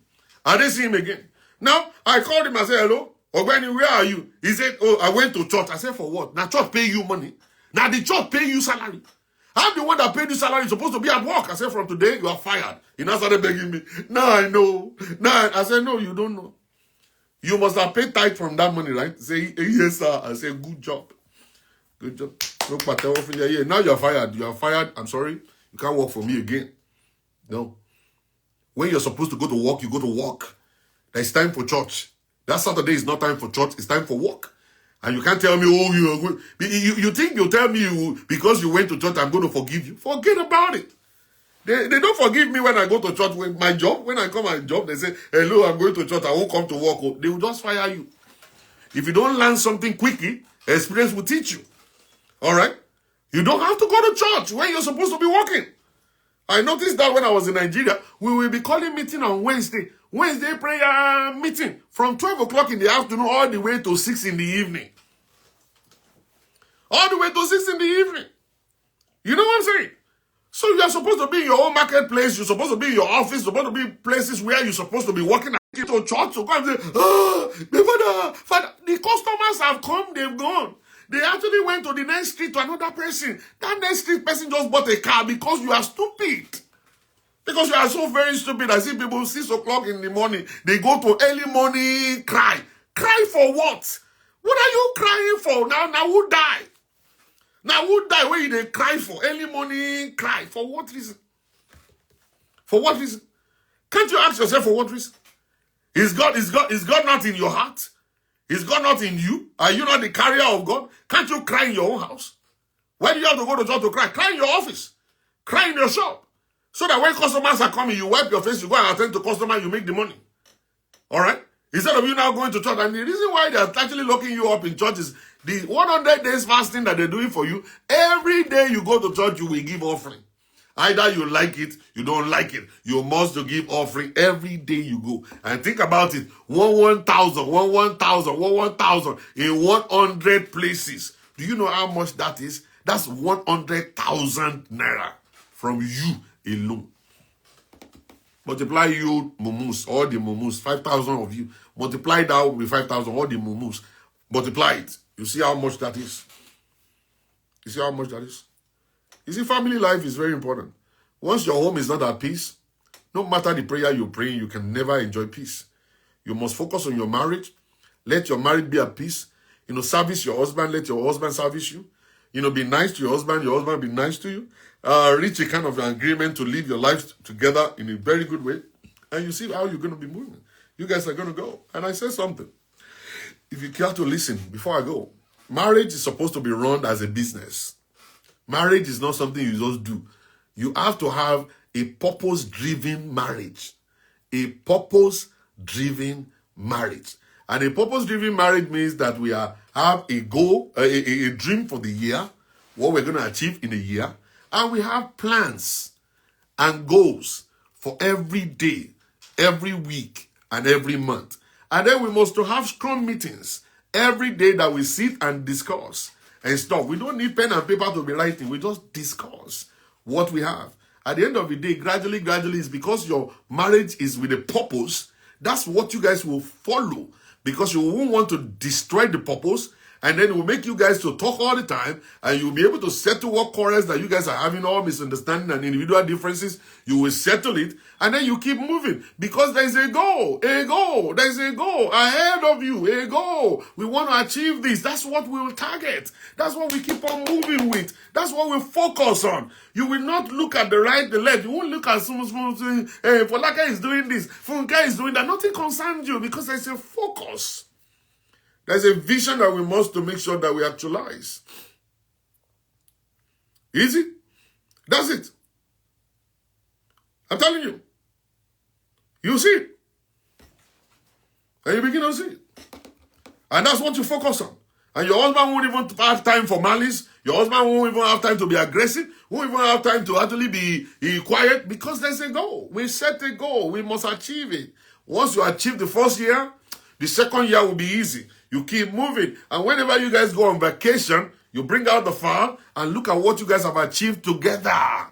I didn't see him again. Now, I called him and said, hello, Ogbeni, where are you? He said, oh, I went to church. I said, for what? Now, church pay you money. Now, the church pay you salary. I'm the one that paid you salary. You're supposed to be at work. I said, from today, you are fired. He now started begging me. Now I know. Now I said, no, you don't know. You must have paid tithe from that money, right? Say, yes, sir. I said, good job. Good job. Now you're fired. You are fired. I'm sorry. You can't work for me again. No. When you're supposed to go to work, you go to work. There's time for church. That Saturday is not time for church. It's time for work. And you can't tell me, oh, you are good. You think you'll tell me because you went to church, I'm going to forgive you. Forget about it. They don't forgive me when I go to church. When my job, when I come my job, they say, hello, I'm going to church. I won't come to work. They will just fire you. If you don't learn something quickly, experience will teach you. All right? You don't have to go to church when you're supposed to be working. I noticed that when I was in Nigeria, we will be calling meeting on Wednesday. Wednesday prayer meeting from 12 o'clock in the afternoon all the way to 6 in the evening. All the way to 6 in the evening. You know what I'm saying? So you're supposed to be in your own marketplace. You're supposed to be in your office. You're supposed to be places where you're supposed to be working at to church to go and say, oh, Father, the customers have come, they've gone. They actually went to the next street to another person. That next street person just bought a car because you are stupid. Because you are so very stupid. I see people 6 o'clock in the morning. They go to early morning cry. Cry for what? What are you crying for? Now who die? Now who die when they cry for? Early morning cry. For what reason? For what reason? Can't you ask yourself for what reason? Is God not in your heart? Is God not in you? Are you not the carrier of God? Can't you cry in your own house? Why do you have to go to church to cry? Cry in your office. Cry in your shop. So that when customers are coming, you wipe your face, you go and attend to customers, you make the money. All right? Instead of you now going to church. And the reason why they're actually locking you up in church is the 100 days fasting that they're doing for you. Every day you go to church, you will give offering. Either you like it, you don't like it. You must give offering every day you go. And think about it. 1,000 in 100 places. Do you know how much that is? That's 100,000 naira from you alone. Multiply you mumus, all the mumus, 5,000 of you. Multiply that with 5,000, all the mumus. Multiply it. You see how much that is? You see how much that is? You see, family life is very important. Once your home is not at peace, no matter the prayer you pray, you can never enjoy peace. You must focus on your marriage. Let your marriage be at peace. Service your husband. Let your husband service you. Be nice to your husband be nice to you. Reach a kind of agreement to live your life together in a very good way. And you see how you're going to be moving. You guys are going to go. And I said something. If you care to listen before I go, marriage is supposed to be run as a business. Marriage is not something you just do. You have to have a purpose-driven marriage. A purpose-driven marriage. And a purpose-driven marriage means that we have a goal, a dream for the year, what we're going to achieve in a year, and we have plans and goals for every day, every week, and every month. And then we must have strong meetings every day that we sit and discuss and stuff. We don't need pen and paper to be writing. We just discuss what we have. At the end of the day, gradually, it's because your marriage is with a purpose. That's what you guys will follow. Because you won't want to destroy the purpose. And then it will make you guys to talk all the time. And you'll be able to settle what quarrels that you guys are having, all misunderstanding and individual differences. You will settle it. And then you keep moving. Because there's a goal. There's a goal ahead of you. A goal. We want to achieve this. That's what we will target. That's what we keep on moving with. That's what we focus on. You will not look at the right, the left. You won't look at someone saying, hey, Folaka is doing this. Funke is doing that. Nothing concerns you because there's a focus. There's a vision that we must to make sure that we actualize. Easy? That's it. I'm telling you. You see it. And you begin to see it. And that's what you focus on. And your husband won't even have time for malice. Your husband won't even have time to be aggressive. Won't even have time to actually be quiet because there's a goal. We set a goal. We must achieve it. Once you achieve the first year, the second year will be easy. You keep moving. And whenever you guys go on vacation, you bring out the file and look at what you guys have achieved together.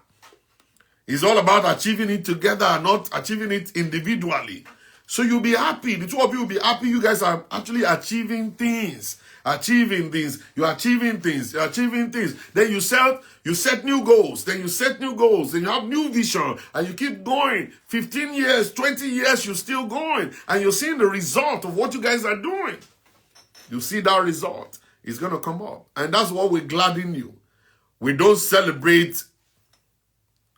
It's all about achieving it together, not achieving it individually. So you'll be happy. The two of you will be happy you guys are actually achieving things. achieving things. You're achieving things. You're achieving things. Then you set new goals. Then you set new goals. Then you have new vision. And you keep going. 15 years, 20 years, you're still going. And you're seeing the result of what you guys are doing. You see that result. It's going to come up. And that's what we gladden you. We don't celebrate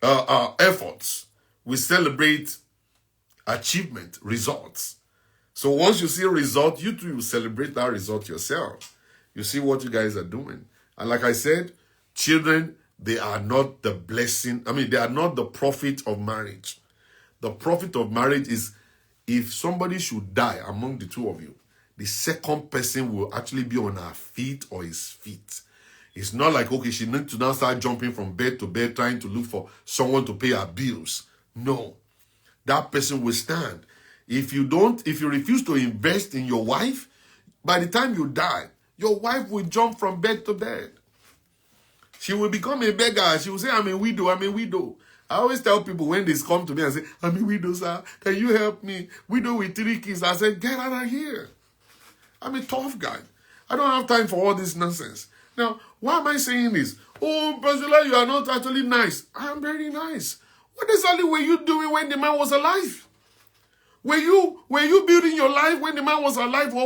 efforts. We celebrate achievement, results. So once you see a result, you too will celebrate that result yourself. You see what you guys are doing. And like I said, children, they are not the blessing. They are not the profit of marriage. The profit of marriage is if somebody should die among the two of you, the second person will actually be on her feet or his feet. It's not like, okay, she needs to now start jumping from bed to bed trying to look for someone to pay her bills. No. That person will stand. If you refuse to invest in your wife, by the time you die, your wife will jump from bed to bed. She will become a beggar. She will say, I'm a widow, I'm a widow. I always tell people when they come to me and say, I'm a widow, sir. Can you help me? Widow with 3 kids. I say, get out of here. I'm a tough guy. I don't have time for all this nonsense. Now, why am I saying this? Oh, Pastor, you are not actually nice. I am very nice. What exactly were you doing when the man was alive? Were you building your life when the man was alive? Is that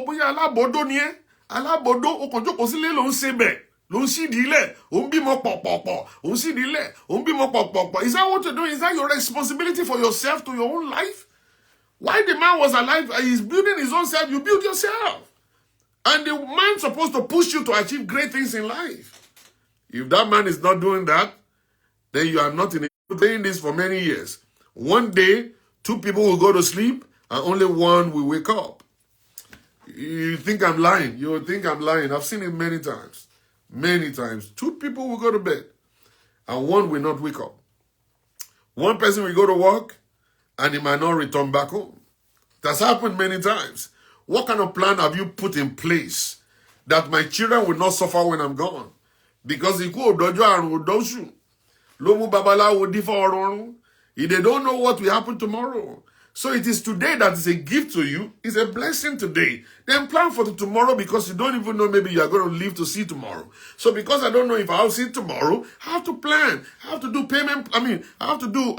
what you're doing? Is that your responsibility for yourself to your own life? While the man was alive, he's building his own self, you build yourself. And the man's supposed to push you to achieve great things in life. If that man is not doing that, then you are not in it. I've been doing this for many years. One day, 2 people will go to sleep, and only one will wake up. You think I'm lying. You think I'm lying. I've seen it many times. Many times. 2 people will go to bed, and one will not wake up. One person will go to work, and he might not return back home. That's happened many times. What kind of plan have you put in place that my children will not suffer when I'm gone? Because if they don't know what will happen tomorrow. So it is today that is a gift to you. It's a blessing today. Then plan for the tomorrow because you don't even know maybe you are going to live to see tomorrow. So because I don't know if I'll see tomorrow, I have to plan. I have to do payment. I have to do,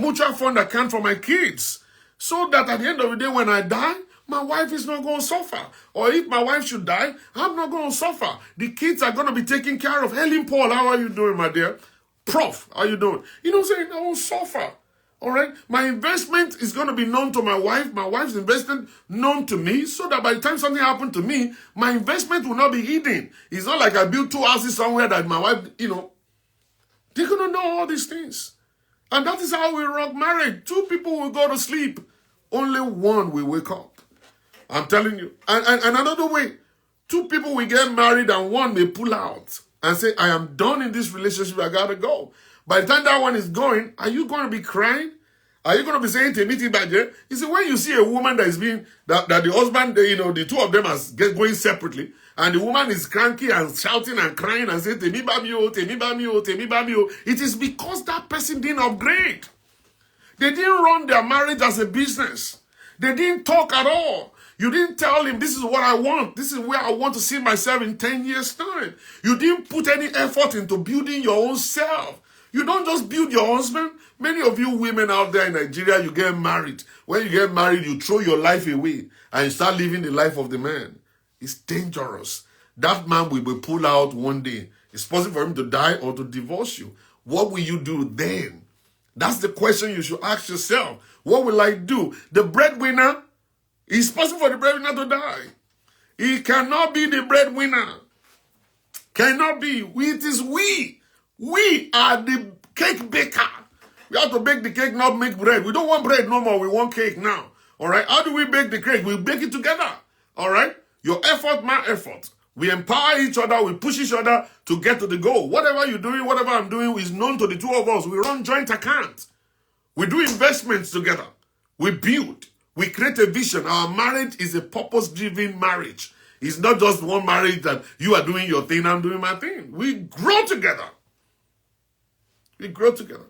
mutual fund account for my kids. So that at the end of the day when I die, my wife is not going to suffer. Or if my wife should die, I'm not going to suffer. The kids are going to be taken care of. Helen Paul, how are you doing, my dear? Prof, how are you doing? You know what I'm saying? I won't suffer. All right? My investment is going to be known to my wife. My wife's investment known to me. So that by the time something happened to me, my investment will not be hidden. It's not like I built 2 houses somewhere that my wife, they're going to know all these things. And that is how we rock marriage. 2 people will go to sleep. Only one will wake up. I'm telling you. And another way, 2 people will get married and one may pull out and say, I am done in this relationship, I gotta go. By the time that one is going, are you going to be crying? Are you going to be saying to me, Badger? You see, when you see a woman that is being, that the husband, the 2 of them are going separately, and the woman is cranky and shouting and crying and saying, Temi Bamio, Temi Bamio, Temi Bamio, it is because that person didn't upgrade. They didn't run their marriage as a business. They didn't talk at all. You didn't tell him, this is what I want. This is where I want to see myself in 10 years' time. You didn't put any effort into building your own self. You don't just build your husband. Many of you women out there in Nigeria, you get married. When you get married, you throw your life away and you start living the life of the man. It's dangerous. That man will be pulled out one day. It's possible for him to die or to divorce you. What will you do then? That's the question you should ask yourself. What will I do? The breadwinner, it's possible for the breadwinner to die. He cannot be the breadwinner. Cannot be. It is we. We are the cake baker. We have to bake the cake, not make bread. We don't want bread no more. We want cake now. All right? How do we bake the cake? We bake it together. All right? Your effort, my effort. We empower each other. We push each other to get to the goal. Whatever you're doing, whatever I'm doing is known to the 2 of us. We run joint accounts. We do investments together. We build. We create a vision. Our marriage is a purpose-driven marriage. It's not just one marriage that you are doing your thing, I'm doing my thing. We grow together. We grow together.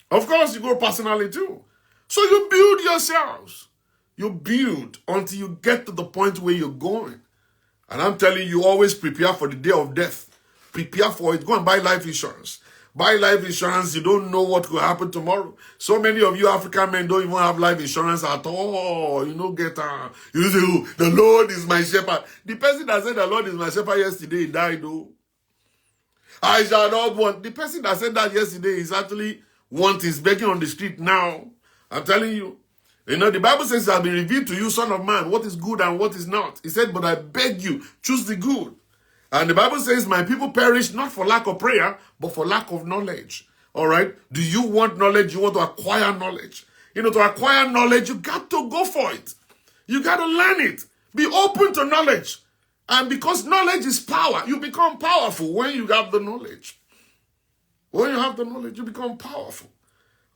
Of course, you grow personally too. So you build yourselves. You build until you get to the point where you're going. And I'm telling you, always prepare for the day of death. Prepare for it. Go and buy life insurance. Buy life insurance. You don't know what will happen tomorrow. So many of you African men don't even have life insurance at all. You don't get you say, oh, the Lord is my shepherd. The person that said the Lord is my shepherd yesterday died, though. I shall not want. The person that said that yesterday is actually is begging on the street now. I'm telling you. You know, the Bible says, "I'll be revealed to you, son of man, what is good and what is not." He said, but I beg you, choose the good. And the Bible says, my people perish not for lack of prayer, but for lack of knowledge. All right? Do you want knowledge? You want to acquire knowledge? You know, to acquire knowledge, you got to go for it. You got to learn it. Be open to knowledge. And because knowledge is power, you become powerful when you have the knowledge. When you have the knowledge, you become powerful.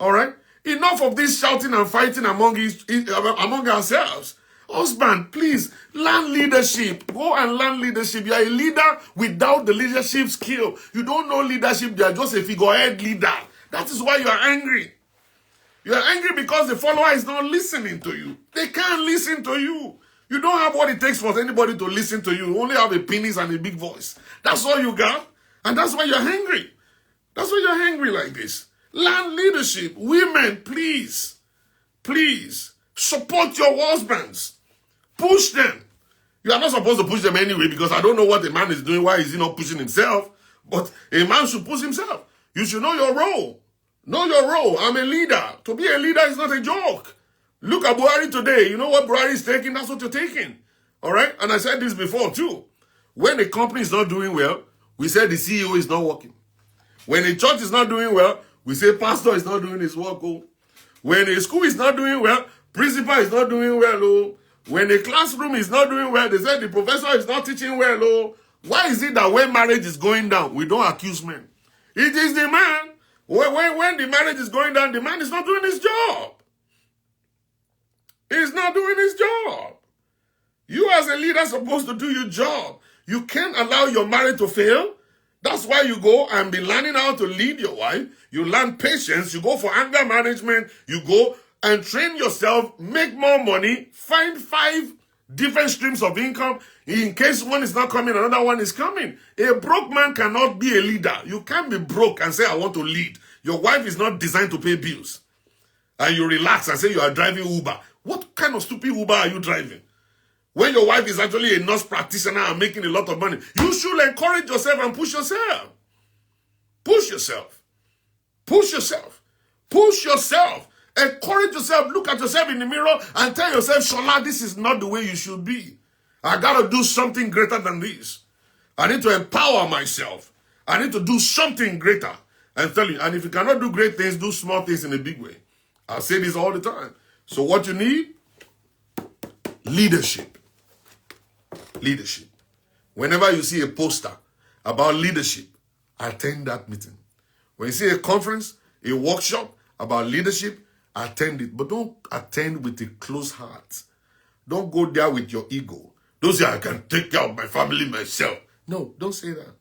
All right? Enough of this shouting and fighting among ourselves. Husband, please, learn leadership. Go and learn leadership. You are a leader without the leadership skill. You don't know leadership. You are just a figurehead leader. That is why you are angry. You are angry because the follower is not listening to you. They can't listen to you. You don't have what it takes for anybody to listen to you. You only have a penis and a big voice. That's all you got. And that's why you're angry. That's why you're angry like this. Learn leadership. Women, please, please, support your husbands. Push them. You are not supposed to push them anyway because I don't know what a man is doing. Why is he not pushing himself? But a man should push himself. You should know your role. Know your role. I'm a leader. To be a leader is not a joke. Look at Buhari today. You know what Buhari is taking? That's what you're taking. All right? And I said this before too. When a company is not doing well, we say the CEO is not working. When a church is not doing well, we say pastor is not doing his work. Oh. When a school is not doing well, principal is not doing well. Oh. When a classroom is not doing well, they say the professor is not teaching well. Oh. Why is it that when marriage is going down, we don't accuse men? It is the man. When the marriage is going down, the man is not doing his job. He's not doing his job. You as a leader are supposed to do your job. You can't allow your marriage to fail. That's why you go and be learning how to lead your wife. You learn patience. You go for anger management. You go and train yourself, make more money, find 5 different streams of income. In case one is not coming, another one is coming. A broke man cannot be a leader. You can't be broke and say, I want to lead. Your wife is not designed to pay bills. And you relax and say you are driving Uber. What kind of stupid Uber are you driving? When your wife is actually a nurse practitioner and making a lot of money, you should encourage yourself and push yourself. Push yourself. Push yourself. Push yourself. Encourage yourself. Look at yourself in the mirror and tell yourself, Shola, this is not the way you should be. I got to do something greater than this. I need to empower myself. I need to do something greater. And tell you, and if you cannot do great things, do small things in a big way. I say this all the time. So what you need? Leadership. Leadership. Whenever you see a poster about leadership, attend that meeting. When you see a conference, a workshop about leadership, attend it. But don't attend with a closed heart. Don't go there with your ego. Don't say, I can take care of my family myself. No, don't say that.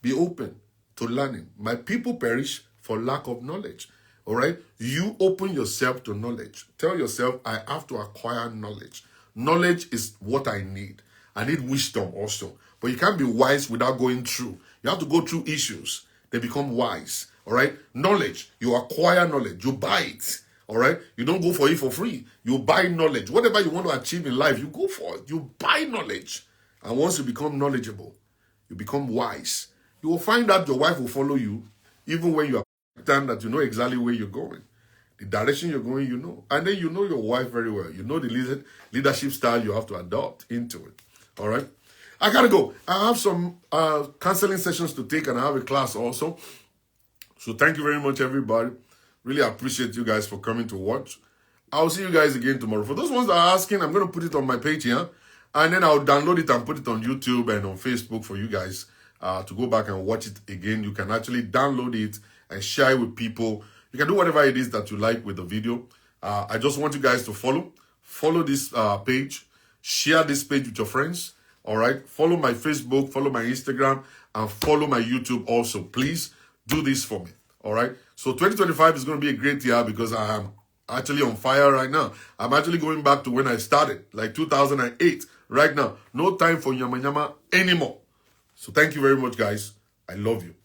Be open to learning. My people perish for lack of knowledge. All right? You open yourself to knowledge. Tell yourself, I have to acquire knowledge. Knowledge is what I need. I need wisdom also. But you can't be wise without going through. You have to go through issues. They become wise. All right? Knowledge. You acquire knowledge. You buy it. All right? You don't go for it for free. You buy knowledge. Whatever you want to achieve in life, you go for it. You buy knowledge. And once you become knowledgeable, you become wise. You will find out your wife will follow you even when you are done, that you know exactly where you're going. The direction you're going, you know. And then you know your wife very well. You know the leadership style you have to adopt into it. All right? I got to go. I have some counseling sessions to take, and I have a class also. So thank you very much, everybody. Really appreciate you guys for coming to watch. I'll see you guys again tomorrow. For those ones that are asking, I'm going to put it on my page here. And then I'll download it and put it on YouTube and on Facebook for you guys to go back and watch it again. You can actually download it and share it with people. You can do whatever it is that you like with the video. I just want you guys to follow this page, share this page with your friends. All right, follow my Facebook, follow my Instagram, and follow my YouTube also. Please do this for me. All right, so 2025 is going to be a great year because I am actually on fire right now. I'm actually going back to when I started, like 2008. Right now, no time for yama yama anymore. So thank you very much, guys. I love you.